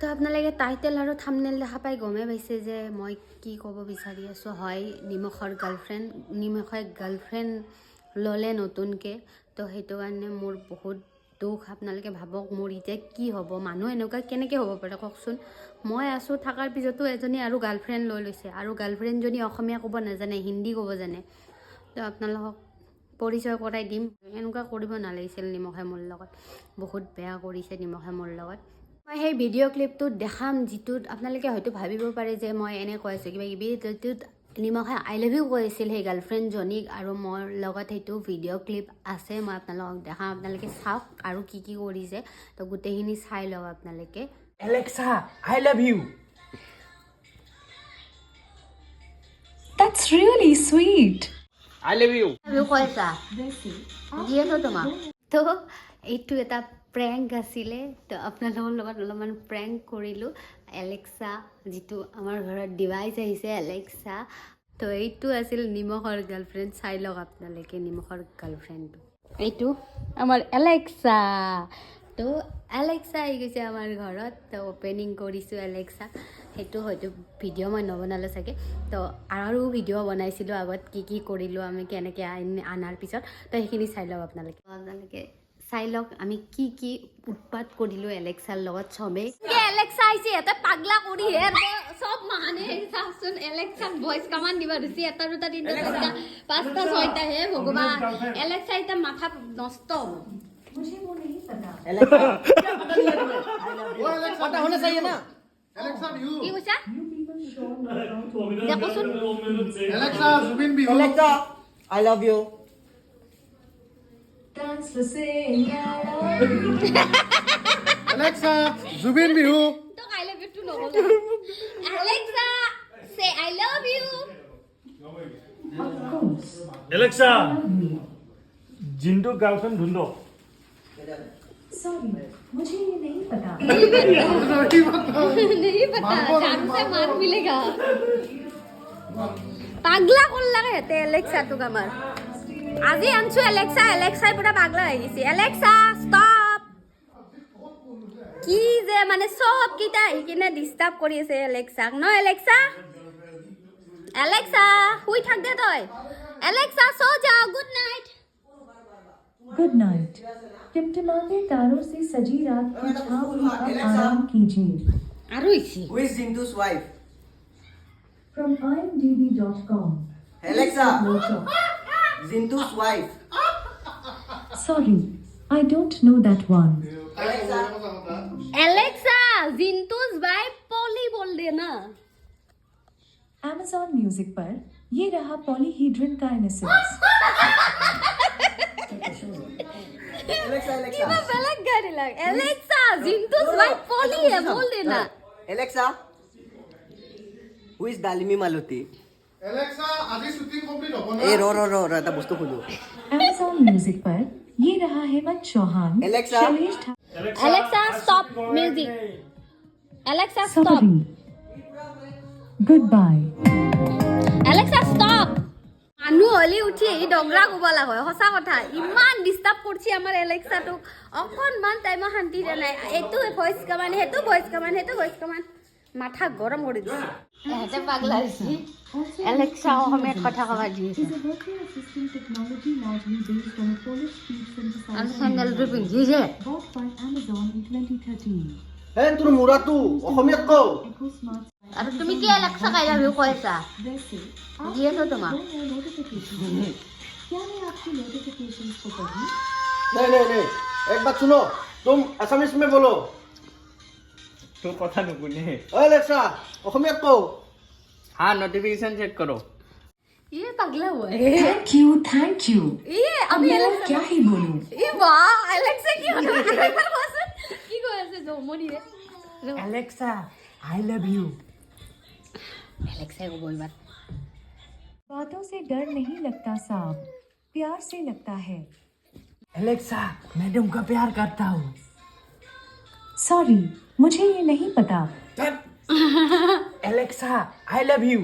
তো আপোনালোকে টাইটেল আৰু থাম্বনেইল দেখা পাই গমে পাইছে যে মই কি ক'ব বিচাৰি আছোঁ হয় নিমখৰ গাৰ্লফ্ৰেণ্ড ল'লে নতুনকৈ তো সেইটো কাৰণে মোৰ বহুত দুখ আপোনালোকে ভাবক মোৰ এতিয়া কি হ'ব মানুহ এনেকুৱা কেনেকৈ হ'ব পাৰে কওকচোন মই আছোঁ থকাৰ পিছতো এজনী আৰু গাৰ্লফ্ৰেণ্ড লৈ লৈছে আৰু গাৰ্লফ্ৰেণ্ডজনী অসমীয়া ক'ব নাজানে হিন্দী ক'ব জানে তো আপোনালোকক পৰিচয় কৰাই দিম এনেকুৱা কৰিব নালাগিছিল নিমখে মোৰ লগত বহুত বেয়া কৰিছে নিমখে মোৰ লগত মই সেই ভিডিঅ' ক্লিপটোত দেখাম যিটোত আপোনালোকে হয়তো ভাবিব পাৰে যে মই এনে কৈ আছোঁ কিবা কিবি যিটোত নিমখে আই লাভ ইউ কৈছিল সেই গাৰ্লফ্ৰেণ্ডজনীক আৰু মোৰ লগত সেইটো ভিডিঅ' ক্লিপ আছে মই আপোনালোকক দেখাম আপোনালোকে চাওক আৰু কি কি কৰিছে তো গোটেইখিনি চাই লওক আপোনালোকে Alexa, I love you. That's really sweet. I love you. কৈছা যিহেতু তোমাক তো এইটো এটা প্ৰেংক আছিলে তো আপোনালোকৰ লগত অলপমান প্ৰেংক কৰিলোঁ এলেক্সা যিটো আমাৰ ঘৰত ডিভাইচ আহিছে এলেক্সা তো এইটো আছিল নিমখৰ গাৰ্লফ্ৰেণ্ড চাই লওক আপোনালোকে নিমখৰ গাৰ্লফ্ৰেণ্ডটো এইটো আমাৰ এলেক্সা তো এলেক্সা আহি গৈছে আমাৰ ঘৰত তো অ'পেনিং কৰিছোঁ এলেক্সা সেইটো হয়তো ভিডিঅ' মই নবনালোঁ চাগে তো আৰু ভিডিঅ' বনাইছিলোঁ আগত কি কৰিলোঁ আমি কেনেকৈ আনাৰ পিছত তো সেইখিনি চাই লওক আপোনালোকে চাই লওক আমি কি উৎপাত কৰিলোঁ এলেক্সাৰ লগত চবেই এলেক্সা আহিছে এটা পাগলা কৰি চব মানে চাওকচোন এলেক্সাক ভইচ কমান দিব দিছে এটা দুটা তিনিটা চাৰিটা পাঁচটা ছয়টা হে ভগৱান এলেক্সা এতিয়া মাথা নষ্ট হ'ব मुझे वो नहीं पता। पता होना चाहिए ना. কি কৈছা দেখোচোন Alexa, I love you. Thanks for saying Alexa, Zubin Bihu. তো আই লাভ ইউ টু নক'লে Alexa say I love you Of course. Alexa Jintu girlfriend ढूंढो Sorry, मुझे ये नहीं पता। नहीं पता झाड़ू से मार मिलेगा পাগলা করলাগে হেতে এলেক্সা তো আমার আজি আনছো এলেক্সাই পুরা পাগলা হয়ে গেছে এলেক্সা স্টপ কি যে মানে সব কিটা কিনে ডিস্টার্ব কৰি আছে এলেক্সাক ন এলেক্সা শুই থাক দে তই এলেক্সা সো যাও গুড নাইট Good night. टिमटिमाते तारों से सजी रात की छाँव में अब आराम कीजिए। আৰু ইছি Who is Zintu's wife? From imdb.com. Alexa, Zintu's wife. Sorry, I don't know that one. Alexa, Alexa জিন্তুস ভাই পলি बोल दे ना Amazon Music पर ये रहा पॉलीहीड्रन का एनेसेंस। Alexa, কিবা বেলেগ গাড়ি লাগ এলেক্সা জিন্তুস ভাই পলি है बोल दे ना Alexa, who is Dalimi Maluti? Alexa, আজি shooting complete হ'ব না? ए रो এটা বস্তু খুলো. Amazon Music पर ये रहा Hemant Chauhan. Alexa. Shailesh Thakur. Alexa, stop music. Alexa, stop. Sorry. Goodbye. Alexa, stop. মানুহ হলি উঠি এই ডগৰা কোবলা হয় সঁচা কথা ইমান ডিস্টার্ব করছি আমার এলেক্সাটো অকনমান টাইমত শান্তি দিয়া নাই এইটো ভয়েস কমান হেতু ভয়েস কমান মাথা গরম কৰি দিছে এতে পাগলা হৈছে এলেক্সা অসমীয়াত কথা কবা দিছে Is a virtual assistant technology largely based on a Polish speech synthesizer আৰু চেণ্ডেলটো পিন্ধিছে bought by Amazon in 2013. হে তোৰ মুৰাটো অসমীয়াত কও. Echo Smart আৰু তুমি কি এলেক্সা কাইলা ভিউ কৈছা वैसे आप দিয়ে তো তোমাক दो नए notifications क्या मैं आपकी notifications को पढ़ूं? नहीं एक बात सुनो तुम असमीज में बोलो. तो पता नुकुने ओए Alexa, অসমীয়াত কও. हाँ नोटिफिकेशन चेक करो ये पगला हुआ है Thank you. ये अब अभी मैं एलेक्सा क्या ही बोलूं? ये वाह एलेक्सा की কি কৈ আছে জমনি রে Alexa, I love you. Alexa को बोल बात बातों से डर नहीं लगता साहब, प्यार से लगता है। Alexa, मैं तुमको प्यार करता हूँ. सॉरी, मुझे ये नहीं पता। Alexa, I love you.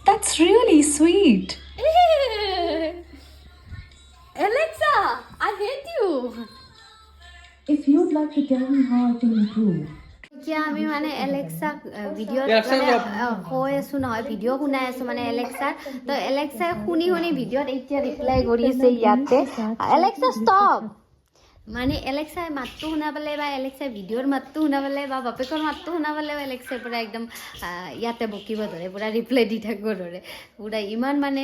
That's really sweet. Alexa I hate you If you'd like to tell me how I can improve. এতিয়া আমি মানে এলেক্সাক ভিডিঅ'ত Alexa মানে job. কৈ আছোঁ নহয় ভিডিঅ' শুনাই আছোঁ মানে এলেক্সাৰ তো এলেক্সাই শুনি ভিডিঅ'ত এতিয়া ৰিপ্লাই কৰি আছে ইয়াতে এলেক্সা ষ্টপ মানে এলেক্সাই মাতটো শুনা পালে বা এলেক্সাই ভিডিঅ'ৰ মাতটো শুনা পালে বা বাপেকৰ মাতটো শুনা পালেও এলেক্সাই পূৰা একদম ইয়াতে বকিব ধৰে পূৰা ৰিপ্লাই দি থাকিব ধৰে পূৰা ইমান মানে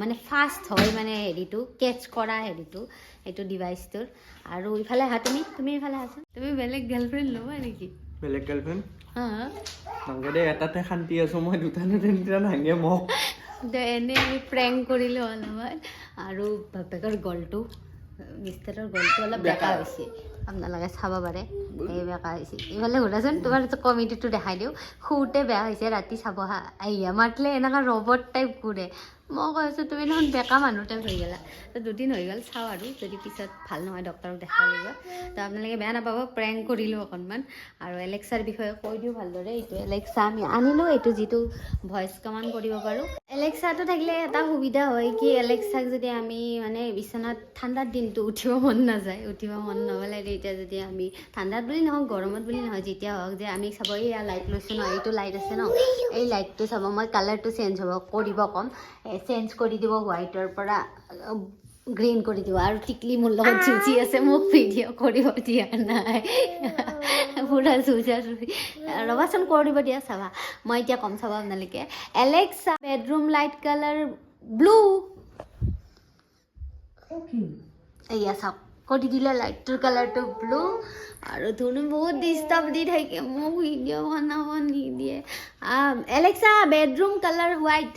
মানে ফাষ্ট হয় মানে হেৰিটো কেটচ কৰা হেৰিটো এইটো ডিভাইচটোৰ আৰু ইফালে আহা তুমি ইফালে আহাচোন তুমি বেলেগ গাৰ্লফ্ৰেণ্ড ল'বা নেকি বেলেগ গাৰ্লফ্ৰেণ্ড হা নাংগে দে এটাতে শান্তি আছোঁ মই দুটা নাংগে মোক এনেই আমি প্ৰেংক কৰিলোঁ অলপমান আৰু বাপেকৰ গলটো মিষ্টাৰৰ গলটো অলপ বেকা হৈছে আপোনালোকে চাব পাৰে এই বেকা হৈছে ইফালে ঘূৰাচোন তোমাৰ কমেডিটো দেখাই দিওঁ শুওঁতে বেয়া হৈছে ৰাতি চাব হা আইয়া মাতিলে এনেকুৱা ৰবট টাইপ ঘূৰে মই কৈ আছোঁ তুমি দেখোন বেকা মানুহ টাইপ হৈ গ'লা তো দুদিন হৈ গ'ল চাওঁ আৰু যদি পিছত ভাল নহয় ডক্টৰক দেখাব লাগিব তো আপোনালোকে বেয়া নাপাব প্ৰেংক কৰিলোঁ অকণমান আৰু এলেক্সাৰ বিষয়ে কৈ দিওঁ ভালদৰে এইটো এলেক্সা আমি আনিলোঁ এইটো যিটো ভইচ কমাণ্ড কৰিব পাৰোঁ এলেক্সাটো থাকিলে এটা সুবিধা হয় কি এলেক্সাক যদি আমি মানে বিচনাত ঠাণ্ডাৰ দিনটো উঠিব মন নাযায় উঠিব মন নগ'লে তেতিয়া যদি আমি ঠাণ্ডাত বুলি নহওক গৰমত বুলি নহয় যেতিয়া হওক যে আমি চাব এয়া লাইট লৈছোঁ ন এইটো লাইট আছে ন এই লাইটটো চাব মই কালাৰটো চেঞ্জ হ'ব কৰিব ক'ম চেঞ্জ কৰি দিব হোৱাইটৰ পৰা গ্ৰীণ কৰি দিব আৰু টিকলি মোৰ লগত যুঁজি আছে মোক ভিডিঅ' কৰিব দিয়া নাই পুৰা যুঁজা যুঁজি ৰ'বাচোন কৰিব দিয়া চাবা মই এতিয়া ক'ম চাবা আপোনালোকে Alexa bedroom light colour blue Okay. এয়া চাওক কৰি দিলে লাইটটোৰ কালাৰটো ব্লু আৰু ধুনু বহুত ডিষ্টাৰ্ব দি থাকে মোক ভিডিঅ' বনাব নিদিয়ে এলেক্সা বেডৰুম কালাৰ হোৱাইট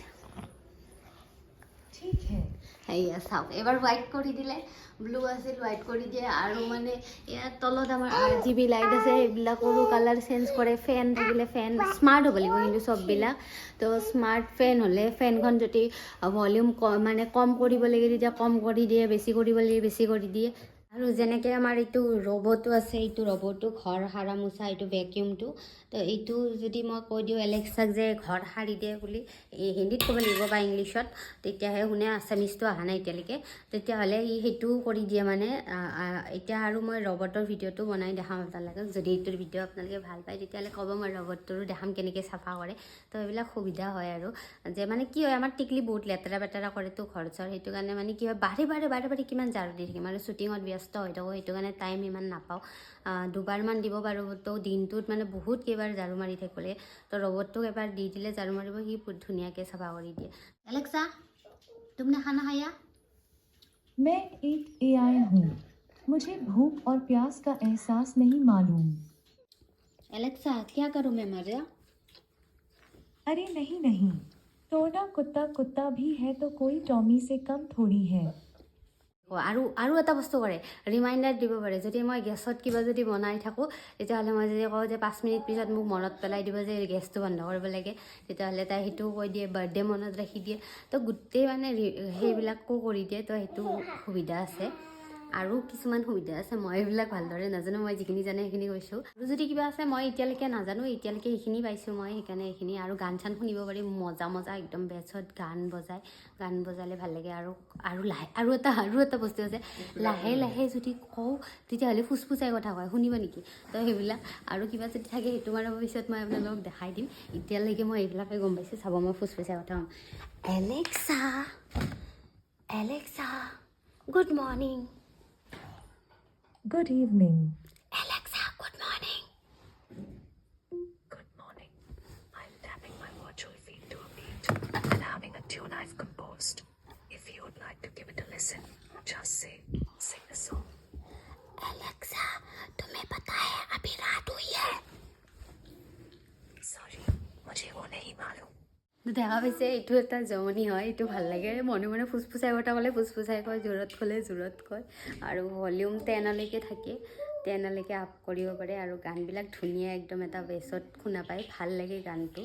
ठीक है. এয়া চাওক এবাৰ হোৱাইট কৰি দিলে ব্লু আছিল হোৱাইট কৰি দিয়ে আৰু মানে ইয়াৰ তলত আমাৰ RGB লাইট আছে সেইবিলাকৰো কালাৰ চেঞ্জ কৰে ফেন থাকিলে ফেন স্মাৰ্ট হ'ব লাগিব কিন্তু চববিলাক তো স্মাৰ্ট ফেন হ'লে ফেনখন যদি ভলিউম মানে কম কৰিব লাগে তেতিয়া কম কৰি দিয়ে বেছি কৰিব লাগে বেছি কৰি দিয়ে আৰু যেনেকৈ আমাৰ এইটো ৰবটো আছে এইটো ৰবটো ঘৰ সাৰা মোচা এইটো ভেকিউমটো তো এইটো যদি মই কৈ দিওঁ এলেক্সাক যে ঘৰ সাৰি দিয়ে বুলি হিন্দীত ক'ব লাগিব বা ইংলিছত তেতিয়াহে শুনে আছামিজটো অহা নাই এতিয়ালৈকে তেতিয়াহ'লে সেইটোও কৰি দিয়ে মানে এতিয়া আৰু মই ৰবটৰ ভিডিঅ'টো বনাই দেখাম আপোনালোকক যদি এইটোৰ ভিডিঅ' আপোনালোকে ভাল পায় তেতিয়াহ'লে ক'ব মই ৰবটটোৰো দেখাম কেনেকৈ চাফা কৰে তো এইবিলাক সুবিধা হয় আৰু যে মানে কি হয় আমাৰ টিকলি বহুত লেতেৰা বেতেৰা কৰেতো ঘৰ চৰ সেইটো কাৰণে মানে কি হয় বাৰে বাৰে কিমান ঝাৰু দি থাকিম আৰু শ্বুটিঙত ব্যস্ত হৈ থাকোঁ সেইটো কাৰণে টাইম ইমান নাপাওঁ দুবাৰমান দিব পাৰোঁ তো দিনটোত মানে বহুত কেইবাৰ ঝাৰু মাৰি থাকিব লাগে তো ৰবটটোক এবাৰ দি দিলে ঝাৰু মাৰিব সি ধুনীয়াকৈ চাফা কৰি দিয়ে এলেক্সা तुमने खाना खाया मैं एक AI हूँ. मुझे भूख और प्यास का एहसास नहीं मालूम. एलेक्सा क्या करूँ मैं मर जा अरे नहीं. टोना कुत्ता भी है तो कोई टॉमी से कम थोड़ी है. আৰু এটা বস্তু কৰে ৰিমাইণ্ডাৰ দিব পাৰে যদি মই গেছত কিবা যদি বনাই থাকোঁ তেতিয়াহ'লে মই যদি কওঁ যে 5 মিনিট পিছত মোক মনত পেলাই দিব যে গেছটো বন্ধ কৰিব লাগে তেতিয়াহ'লে তাই সেইটোও কৈ দিয়ে বাৰ্থডে মনত ৰাখি দিয়ে তো গোটেই মানে সেইবিলাকো কৰি দিয়ে তো সেইটো সুবিধা আছে আৰু কিছুমান সুবিধা আছে মই এইবিলাক ভালদৰে নাজানো মই যিখিনি জানো সেইখিনি কৈছোঁ আৰু যদি কিবা আছে মই এতিয়ালৈকে নাজানো এতিয়ালৈকে সেইখিনি পাইছোঁ মই সেইকাৰণে এইখিনি আৰু গান চান শুনিব পাৰি মজা একদম বেছত গান বজালে ভাল লাগে আৰু এটা বস্তু আছে লাহে যদি কওঁ তেতিয়াহ'লে ফুচফুচাই কথা কয় শুনিব নেকি তো সেইবিলাক আৰু কিবা যদি থাকে সেইটো মানৰ পিছত মই আপোনালোকক দেখাই দিম এতিয়ালৈকে মই এইবিলাকে গম পাইছোঁ চাব মই ফুচফুচাই কথা ক'ম Alexa good morning Good evening. Alexa, good morning. Good morning. I'm tapping my virtual feet to a beat and having a tune I've composed. If you would like to give it a listen, just sing the song. Alexa, तुम्हें पता है अभी रात हुई है Sorry, मुझे वो नहीं मालूम. দেখা পাইছে এইটো এটা জমনি হয় এইটো ভাল লাগে মনে ফুচফুচাই কথা ক'লে ফুচফুচাই কয় জোৰত ক'লে জোৰত কয় আৰু ভলিউম 10লৈকে থাকে 10লৈকে আপ কৰিব পাৰে আৰু গানবিলাক ধুনীয়া একদম এটা বেছত শুনা পায় ভাল লাগে গানটো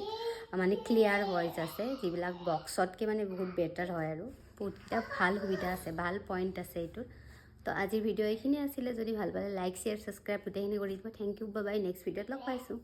মানে ক্লিয়াৰ ভইচ আছে যিবিলাক বক্সতকৈ মানে বহুত বেটাৰ হয় আৰু বহুতটা ভাল সুবিধা আছে ভাল পইণ্ট আছে এইটোৰ তো আজিৰ ভিডিঅ' এইখিনি আছিলে যদি ভাল পালে লাইক শ্বেয়াৰ ছাবস্ক্ৰাইব গোটেইখিনি কৰি দিব থেংক ইউ বাই নেক্সট ভিডিঅ'ত লগ পাইছোঁ